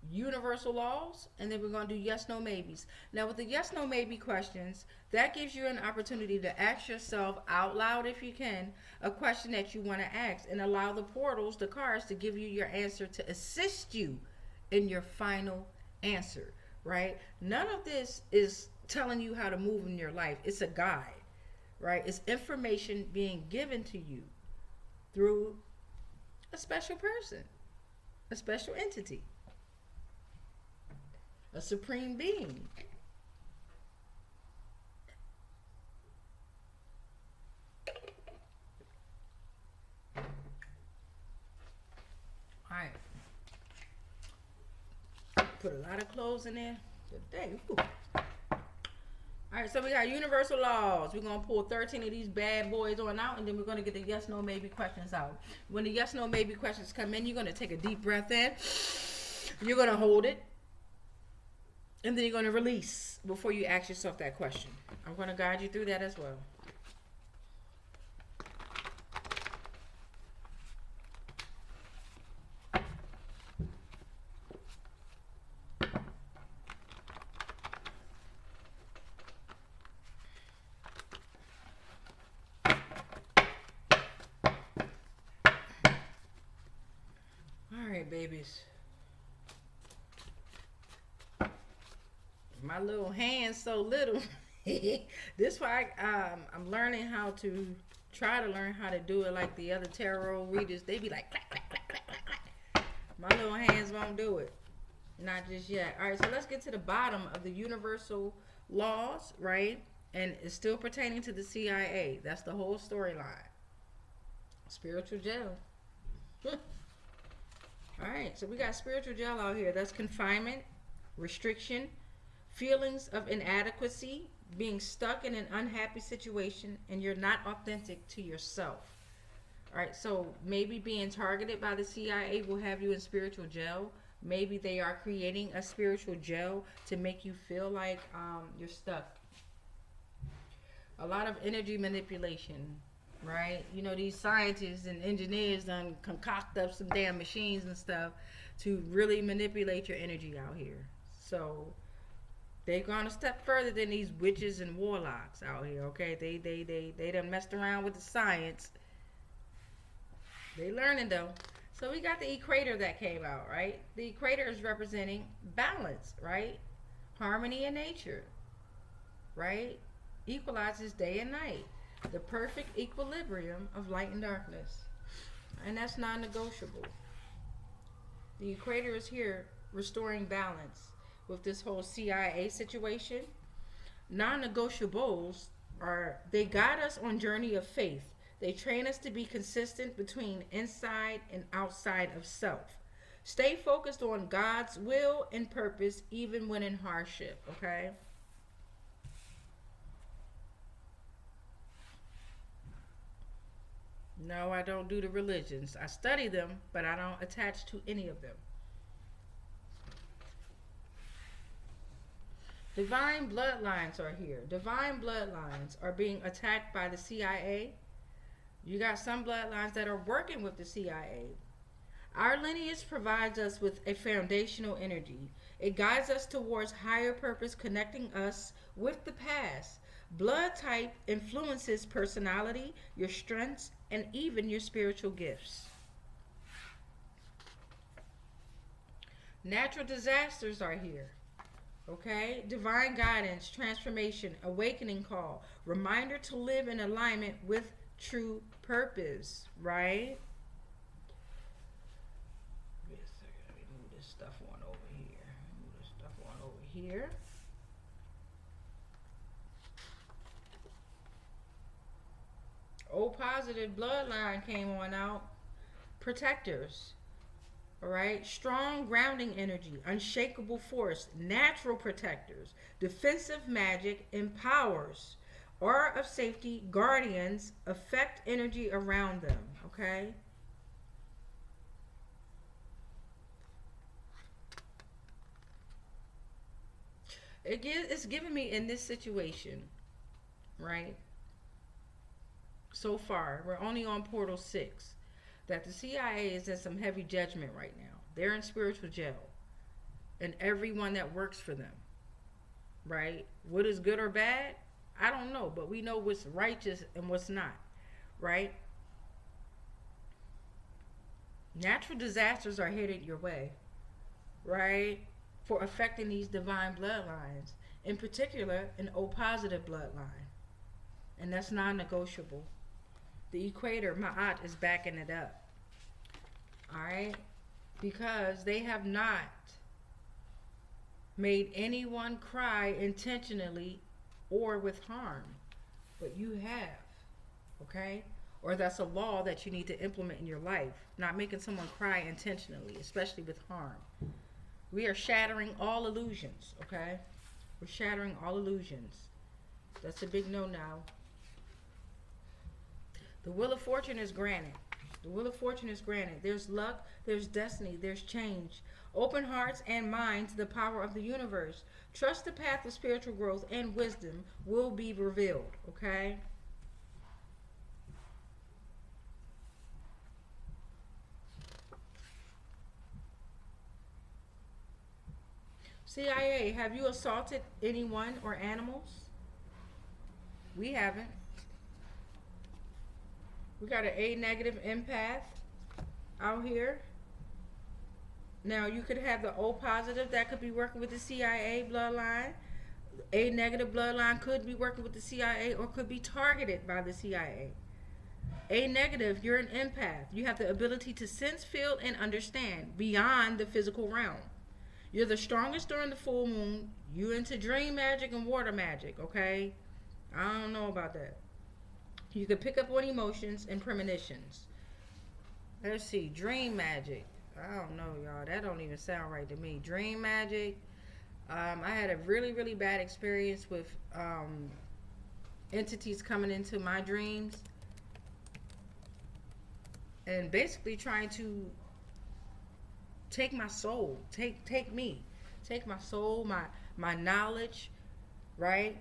universal laws, and then we're going to do yes, no, maybes. Now with the yes, no, maybe questions, that gives you an opportunity to ask yourself out loud, if you can, a question that you want to ask, and allow the portals, the cards, to give you your answer to assist you in your final answer, right? None of this is telling you how to move in your life. It's a guide, right? It's information being given to you through A special person, a special entity, a supreme being. All right. Put a lot of clothes in there today. Ooh. All right, so we got universal laws. We're going to pull 13 of these bad boys on out, and then we're going to get the yes, no, maybe questions out. When the yes, no, maybe questions come in, you're going to take a deep breath in. You're going to hold it, and then you're going to release before you ask yourself that question. I'm going to guide you through that as well. All right, babies. My little hand's so little. This why I'm learning how to try to learn how to do it like the other tarot readers. They be like clack, clack, clack, clack, clack, clack. My little hands won't do it. Not just yet. All right, so let's get to the bottom of the universal laws, right? And it's still pertaining to the CIA. That's the whole storyline. Spiritual jail. All right, so we got spiritual jail out here. That's confinement, restriction, feelings of inadequacy, being stuck in an unhappy situation, and you're not authentic to yourself. All right, so maybe being targeted by the CIA will have you in spiritual jail. Maybe they are creating a spiritual jail to make you feel like you're stuck. A lot of energy manipulation, right? You know, these scientists and engineers done concoct up some damn machines and stuff to really manipulate your energy out here. So they've gone a step further than these witches and warlocks out here, okay? They done messed around with the science. They learning though. So we got the equator that came out, right? The equator is representing balance, right? Harmony in nature, right? Equalizes day and night. The perfect equilibrium of light and darkness. And that's non-negotiable. The equator is here restoring balance with this whole CIA situation. Non-negotiables are, they guide us on journey of faith. They train us to be consistent between inside and outside of self. Stay focused on God's will and purpose even when in hardship, okay? No, I don't do the religions. I study them, but I don't attach to any of them. Divine bloodlines are here. Divine bloodlines are being attacked by the CIA. You got some bloodlines that are working with the CIA. Our lineage provides us with a foundational energy. It guides us towards higher purpose, connecting us with the past. Blood type influences personality, your strengths, and even your spiritual gifts. Natural disasters are here. Okay? Divine guidance, transformation, awakening call, reminder to live in alignment with true purpose, right? Wait a second, let me move this stuff on over here. Move this stuff on over here. O positive bloodline came on out. Protectors. All right. Strong grounding energy, unshakable force, natural protectors, defensive magic, empowers, aura of safety, guardians, affect energy around them. Okay. It's giving me in this situation, right? So far, we're only on portal 6, that the CIA is in some heavy judgment right now. They're in spiritual jail, and everyone that works for them, right? What is good or bad, I don't know, but we know what's righteous and what's not, right? Natural disasters are headed your way, right? For affecting these divine bloodlines, in particular an O positive bloodline, and that's non-negotiable. The equator, Ma'at, is backing it up. All right? Because they have not made anyone cry intentionally or with harm. But you have, okay? Or that's a law that you need to implement in your life. Not making someone cry intentionally, especially with harm. We are shattering all illusions, okay? We're shattering all illusions. That's a big no now. The wheel of fortune is granted. The wheel of fortune is granted. There's luck, there's destiny, there's change. Open hearts and minds to the power of the universe. Trust the path of spiritual growth and wisdom will be revealed, okay? CIA, have you assaulted anyone or animals? We haven't. We got an A negative empath out here. Now you could have the O positive that could be working with the CIA bloodline. A negative bloodline could be working with the CIA or could be targeted by the CIA. A negative, you're an empath. You have the ability to sense, feel, and understand beyond the physical realm. You're the strongest during the full moon. You into dream magic and water magic, okay? I don't know about that. You can pick up on emotions and premonitions. Let's see, dream magic. I don't know, y'all. That don't even sound right to me. Dream magic. I had a really, really bad experience with entities coming into my dreams and basically trying to take my soul, take me, take my soul, my knowledge, right?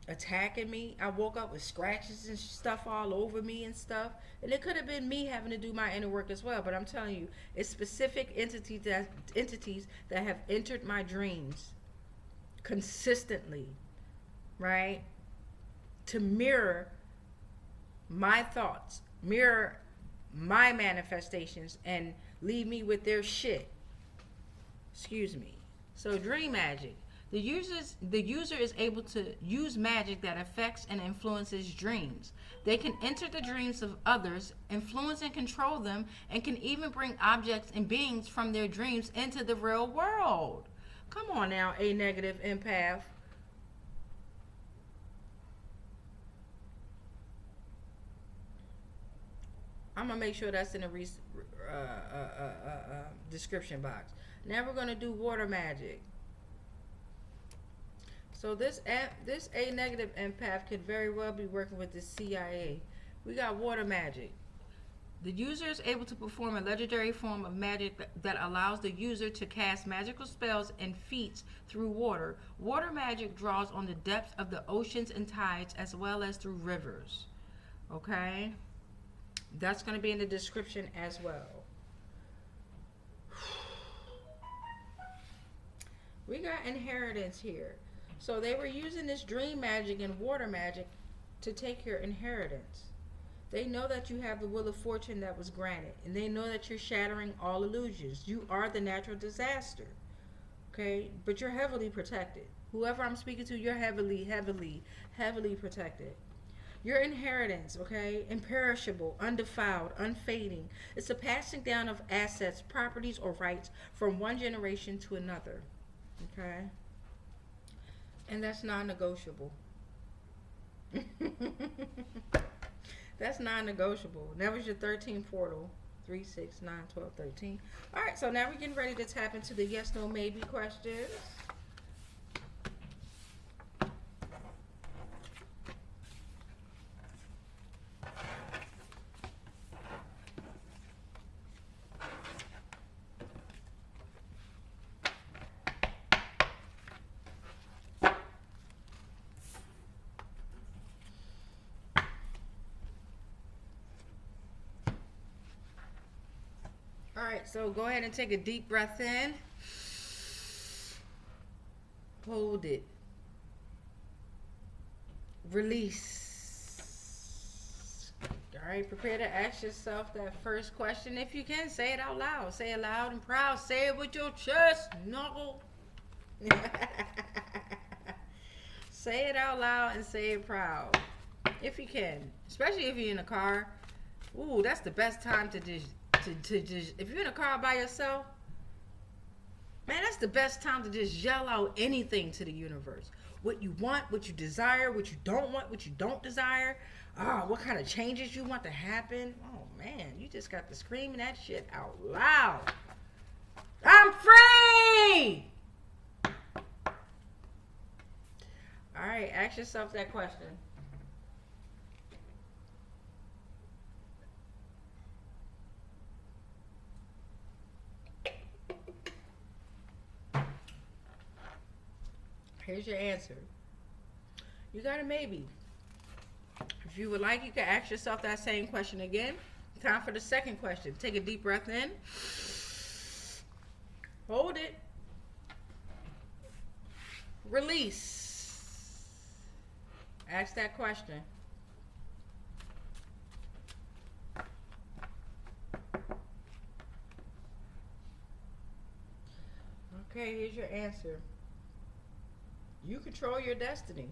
Attacking me. I woke up with scratches and stuff all over me and stuff, and it could have been me having to do my inner work as well. But I'm telling you, it's specific entities that have entered my dreams consistently, right? To mirror my thoughts, mirror my manifestations, and leave me with their shit. Excuse me. So dream magic. The user is able to use magic that affects and influences dreams. They can enter the dreams of others, influence and control them, and can even bring objects and beings from their dreams into the real world. Come on now, A negative empath. I'm going to make sure that's in the description box. Now we're going to do water magic. So this A negative empath could very well be working with the CIA. We got water magic. The user is able to perform a legendary form of magic that allows the user to cast magical spells and feats through water. Water magic draws on the depths of the oceans and tides as well as through rivers. Okay? That's going to be in the description as well. We got inheritance here. So they were using this dream magic and water magic to take your inheritance. They know that you have the wheel of fortune that was granted, and they know that you're shattering all illusions. You are the natural disaster, okay? But you're heavily protected. Whoever I'm speaking to, you're heavily, heavily, heavily protected. Your inheritance, okay? Imperishable, undefiled, unfading. It's a passing down of assets, properties, or rights from one generation to another, okay? And that's non-negotiable. That's non-negotiable. That was your 13 portal. 3, 6, 9, 12, 13. All right, so now we're getting ready to tap into the yes, no, maybe questions. All right, so go ahead and take a deep breath in. Hold it. Release. All right, prepare to ask yourself that first question. If you can, say it out loud. Say it loud and proud. Say it with your chest, knuckle. Say it out loud and say it proud. If you can. Especially if you're in a car. Ooh, that's the best time to just to just, if you're in a car by yourself, man, that's the best time to just yell out anything to the universe. What you want, what you desire, what you don't want, what you don't desire. What kind of changes you want to happen. Oh, man, you just got to screaming that shit out loud. I'm free! All right, ask yourself that question. Here's your answer. You got a maybe. If you would like, you can ask yourself that same question again. Time for the second question. Take a deep breath in. Hold it. Release. Ask that question. Okay, here's your answer. You control your destiny.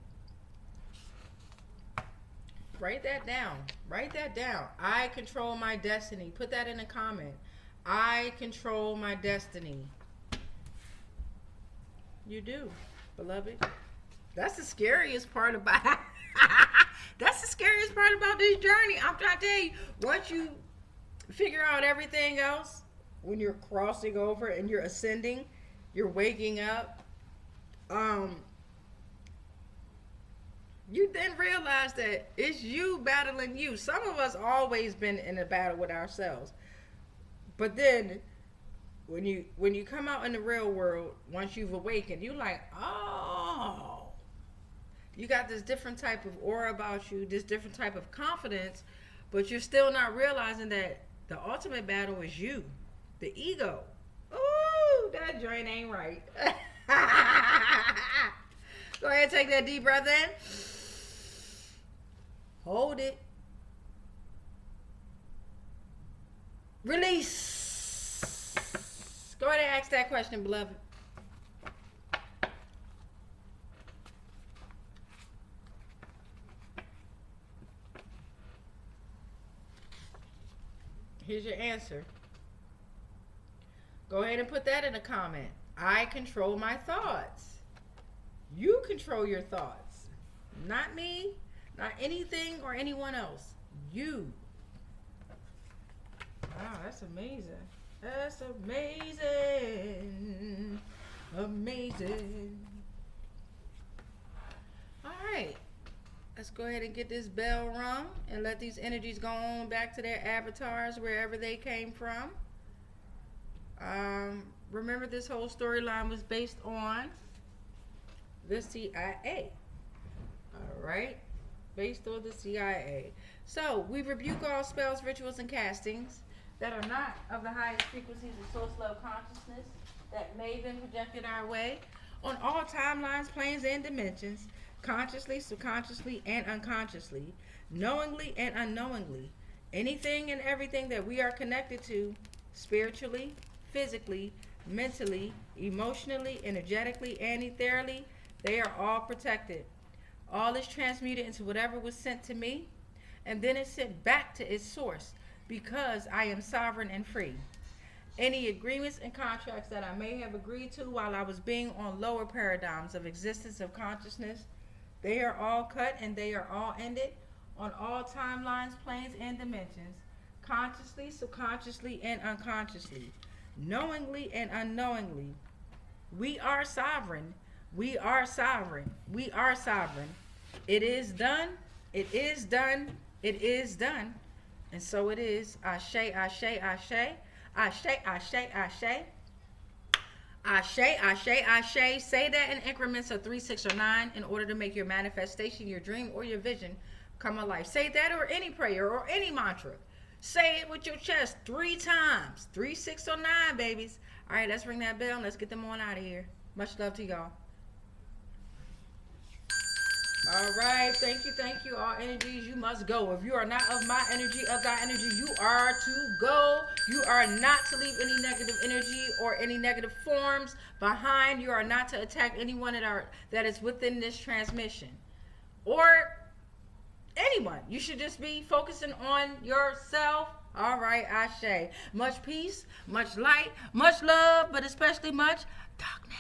Write that down. Write that down. I control my destiny. Put that in a comment. I control my destiny. You do, beloved. That's the scariest part about that's the scariest part about this journey. I'm trying to tell you, once you figure out everything else, when you're crossing over and you're ascending, you're waking up, you then realize that it's you battling you. Some of us always been in a battle with ourselves. But then when you come out in the real world, once you've awakened, you're like, oh, you got this different type of aura about you, this different type of confidence, but you're still not realizing that the ultimate battle is you, the ego. Ooh, that joint ain't right. Go ahead, take that deep breath in. Hold it. Release. Go ahead and ask that question, beloved. Here's your answer. Go ahead and put that in a comment. I control my thoughts. You control your thoughts. Not me, not anything or anyone else. You. Wow, that's amazing. That's amazing. Amazing. All right. Let's go ahead and get this bell rung and let these energies go on back to their avatars wherever they came from. Remember, this whole storyline was based on the CIA. All right. Based on the CIA. So, we rebuke all spells, rituals, and castings that are not of the highest frequencies of source level consciousness that may have been projected our way on all timelines, planes, and dimensions, consciously, subconsciously, and unconsciously, knowingly and unknowingly. Anything and everything that we are connected to, spiritually, physically, mentally, emotionally, energetically, and ethereally, they are all protected. All is transmuted into whatever was sent to me, and then it's sent back to its source, because I am sovereign and free. Any agreements and contracts that I may have agreed to while I was being on lower paradigms of existence of consciousness, they are all cut and they are all ended on all timelines, planes, and dimensions, consciously, subconsciously, and unconsciously, knowingly and unknowingly. We are sovereign. We are sovereign. We are sovereign. It is done. It is done. It is done. And so it is. Ashe, ashe, ashe. Ashe, ashe, ashe. Ashe, ashe, ashe. Say that in increments of 3, 6, or 9 in order to make your manifestation, your dream, or your vision come alive. Say that or any prayer or any mantra. Say it with your chest 3 times. 3, 6, or 9, babies. All right, let's ring that bell and let's get them on out of here. Much love to y'all. All right, thank you. All energies, you must go. If you are not of my energy, of thy energy, you are to go. You are not to leave any negative energy or any negative forms behind. You are not to attack anyone that is within this transmission. Or anyone. You should just be focusing on yourself All right, Ashe. Much peace, much light, much love, but especially much darkness.